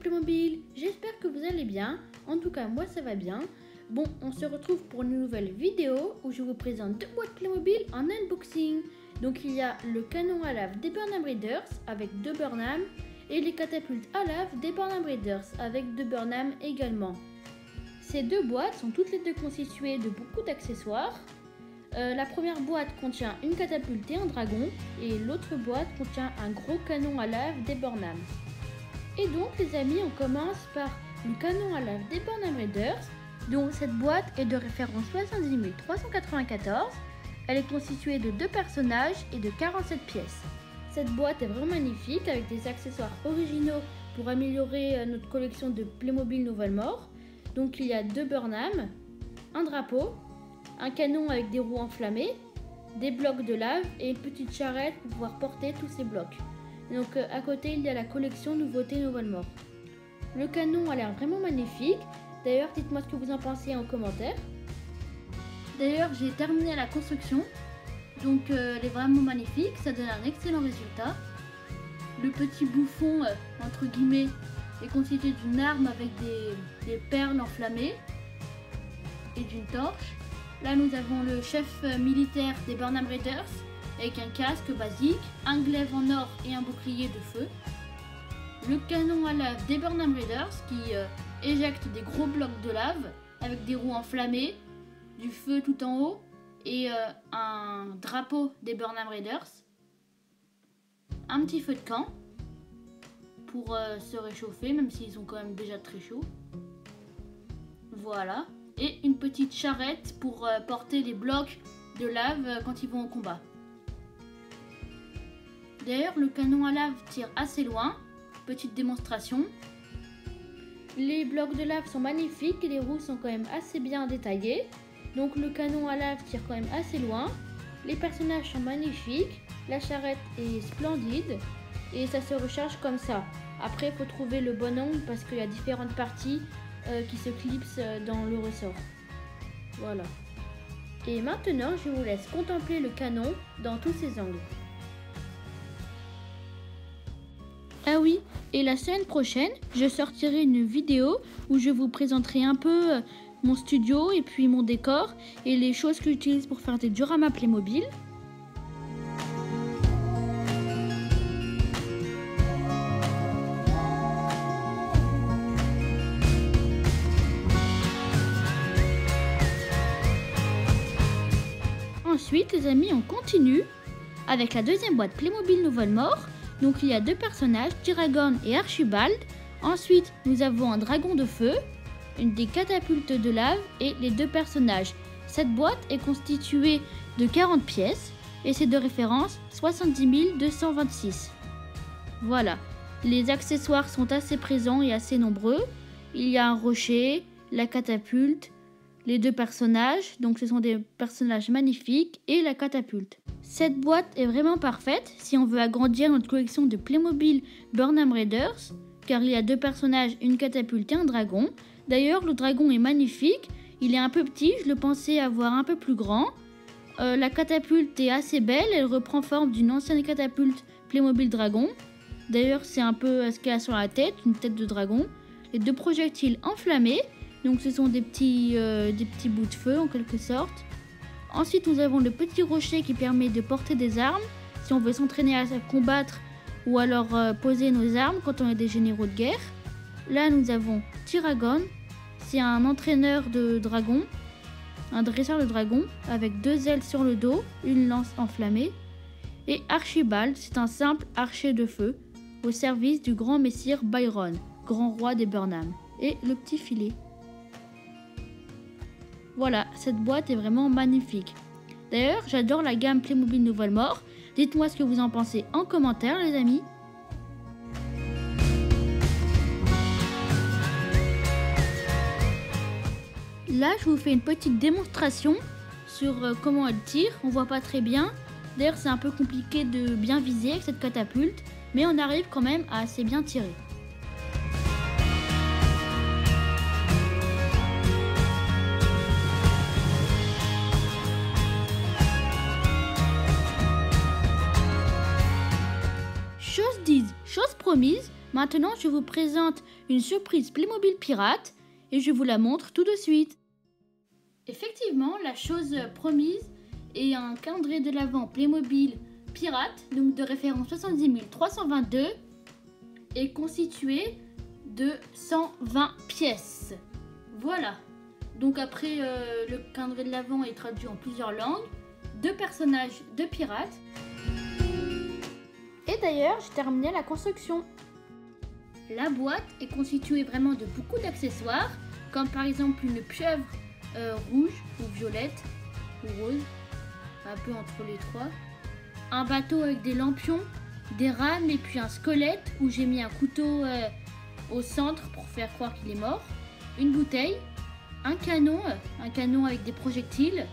Playmobil, j'espère que vous allez bien. En tout cas, moi ça va bien. Bon, on se retrouve pour une nouvelle vidéo où je vous présente deux boîtes Playmobil en unboxing. Donc il y a le canon à lave des Burnham Raiders avec deux Burnham et les catapultes à lave des Burnham Raiders avec deux Burnham également. Ces deux boîtes sont toutes les deux constituées de beaucoup d'accessoires. La première boîte contient une catapulte et un dragon et l'autre boîte contient un gros canon à lave des Burnham. Et donc les amis, on commence par le canon à lave des Burnham Raiders. Donc cette boîte est de référence 70 394. Elle est constituée de deux personnages et de 47 pièces. Cette boîte est vraiment magnifique avec des accessoires originaux pour améliorer notre collection de Playmobil Nouvelle Mort. Donc il y a deux Burnham, un drapeau, un canon avec des roues enflammées, des blocs de lave et une petite charrette pour pouvoir porter tous ces blocs. Donc à côté il y a la collection Nouveautés Nouvelle Mort. Le canon a l'air vraiment magnifique. D'ailleurs dites-moi ce que vous en pensez en commentaire. D'ailleurs j'ai terminé la construction. Donc elle est vraiment magnifique. Ça donne un excellent résultat. Le petit bouffon entre guillemets est constitué d'une arme avec des perles enflammées et d'une torche. Là nous avons le chef militaire des Burnham Raiders avec un casque basique, un glaive en or et un bouclier de feu. Le canon à lave des Burnham Raiders qui éjecte des gros blocs de lave avec des roues enflammées, du feu tout en haut et un drapeau des Burnham Raiders. Un petit feu de camp pour se réchauffer même s'ils sont quand même déjà très chauds. Voilà. Et une petite charrette pour porter les blocs de lave quand ils vont au combat. D'ailleurs, le canon à lave tire assez loin. Petite démonstration. Les blocs de lave sont magnifiques et les roues sont quand même assez bien détaillées. Donc le canon à lave tire quand même assez loin. Les personnages sont magnifiques. La charrette est splendide. Et ça se recharge comme ça. Après, il faut trouver le bon angle parce qu'il y a différentes parties qui se clipsent dans le ressort. Voilà. Et maintenant, je vous laisse contempler le canon dans tous ses angles. Ah oui, et la semaine prochaine, je sortirai une vidéo où je vous présenterai un peu mon studio et puis mon décor et les choses que j'utilise pour faire des dioramas Playmobil. Ensuite, les amis, on continue avec la deuxième boîte Playmobil Nouvelle Mort. Donc il y a deux personnages, Tyragon et Archibald. Ensuite, nous avons un dragon de feu, des catapultes de lave et les deux personnages. Cette boîte est constituée de 40 pièces et c'est de référence 70 226. Voilà, les accessoires sont assez présents et assez nombreux. Il y a un rocher, la catapulte, les deux personnages, donc ce sont des personnages magnifiques, et la catapulte. Cette boîte est vraiment parfaite si on veut agrandir notre collection de Playmobil Burnham Raiders, car il y a deux personnages, une catapulte et un dragon. D'ailleurs, le dragon est magnifique, il est un peu petit, je le pensais avoir un peu plus grand. La catapulte est assez belle, elle reprend forme d'une ancienne catapulte Playmobil Dragon. D'ailleurs, c'est un peu ce qu'elle a sur la tête, une tête de dragon. Les deux projectiles enflammés. Donc ce sont des petits bouts de feu en quelque sorte. Ensuite nous avons le petit rocher qui permet de porter des armes si on veut s'entraîner à combattre ou alors poser nos armes quand on est des généraux de guerre. Là nous avons Tyragon, c'est un entraîneur de dragon, un dresseur de dragon avec deux ailes sur le dos, une lance enflammée. Et Archibald, c'est un simple archer de feu au service du grand messire Byron, grand roi des Burnham. Et le petit filet. Voilà, cette boîte est vraiment magnifique. D'ailleurs, j'adore la gamme Playmobil Nouvelle Mort. Dites-moi ce que vous en pensez en commentaire, les amis. Là, je vous fais une petite démonstration sur comment elle tire. On voit pas très bien. D'ailleurs, c'est un peu compliqué de bien viser avec cette catapulte, mais on arrive quand même à assez bien tirer. Chose dite, chose promise, Maintenant, je vous présente une surprise Playmobil pirate et je vous la montre tout de suite. Effectivement, la chose promise est un calendrier de l'Avent Playmobil pirate, donc de référence 70 322, est constitué de 120 pièces. Voilà. Donc après, le calendrier de l'Avent est traduit en plusieurs langues, 2 personnages de pirates. Et d'ailleurs, j'ai terminé la construction. La boîte est constituée vraiment de beaucoup d'accessoires, comme par exemple une pieuvre rouge ou violette ou rose, un peu entre les trois, un bateau avec des lampions, des rames et puis un squelette où j'ai mis un couteau au centre pour faire croire qu'il est mort, une bouteille, un canon avec des projectiles.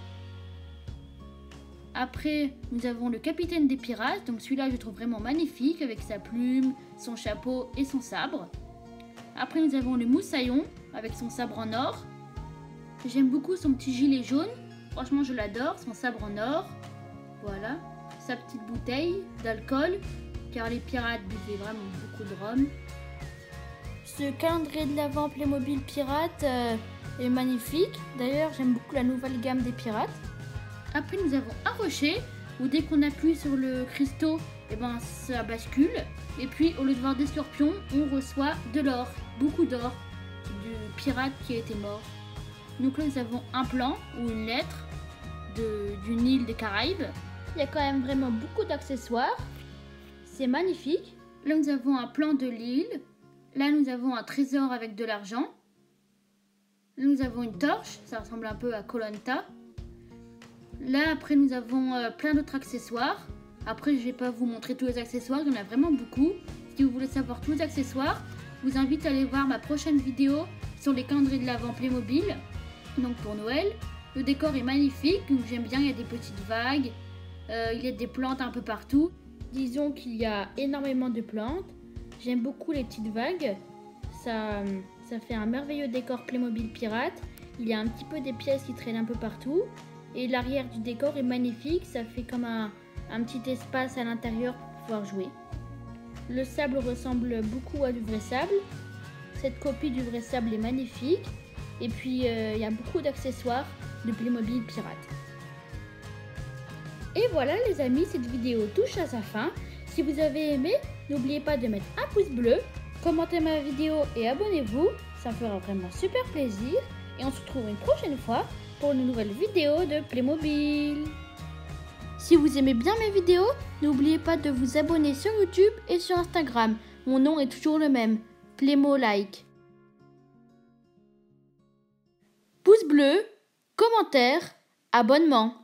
Après, nous avons le capitaine des pirates, donc celui-là je trouve vraiment magnifique avec sa plume, son chapeau et son sabre. Après, nous avons le moussaillon avec son sabre en or. J'aime beaucoup son petit gilet jaune, franchement je l'adore, son sabre en or. Voilà, sa petite bouteille d'alcool, car les pirates buvaient vraiment beaucoup de rhum. Ce calendrier de l'Avent Playmobil pirate est magnifique. D'ailleurs, j'aime beaucoup la nouvelle gamme des pirates. Après, nous avons un rocher où dès qu'on appuie sur le cristaux, et ben, ça bascule. Et puis, au lieu de voir des scorpions, on reçoit de l'or, beaucoup d'or, du pirate qui a été mort. Donc là, nous avons un plan ou une lettre d'une île des Caraïbes. Il y a quand même vraiment beaucoup d'accessoires. C'est magnifique. Là, nous avons un plan de l'île. Là, nous avons un trésor avec de l'argent. Là, nous avons une torche. Ça ressemble un peu à Koh-Lanta. Là, après, nous avons plein d'autres accessoires. Après, je ne vais pas vous montrer tous les accessoires. Il y en a vraiment beaucoup. Si vous voulez savoir tous les accessoires, je vous invite à aller voir ma prochaine vidéo sur les calendriers de l'Avent Playmobil. Donc pour Noël. Le décor est magnifique. J'aime bien, il y a des petites vagues. Il y a des plantes un peu partout. Disons qu'il y a énormément de plantes. J'aime beaucoup les petites vagues. Ça fait un merveilleux décor Playmobil pirate. Il y a un petit peu des pièces qui traînent un peu partout. Et l'arrière du décor est magnifique. Ça fait comme un petit espace à l'intérieur pour pouvoir jouer. Le sable ressemble beaucoup à du vrai sable. Cette copie du vrai sable est magnifique. Et puis il y a beaucoup d'accessoires de Playmobil pirate. Et voilà les amis, cette vidéo touche à sa fin. Si vous avez aimé, n'oubliez pas de mettre un pouce bleu, commentez ma vidéo et abonnez-vous. Ça me fera vraiment super plaisir. Et on se retrouve une prochaine fois pour une nouvelle vidéo de Playmobil. Si vous aimez bien mes vidéos, n'oubliez pas de vous abonner sur YouTube et sur Instagram. Mon nom est toujours le même, PlaymoLike. Pouce bleu, commentaire, abonnement.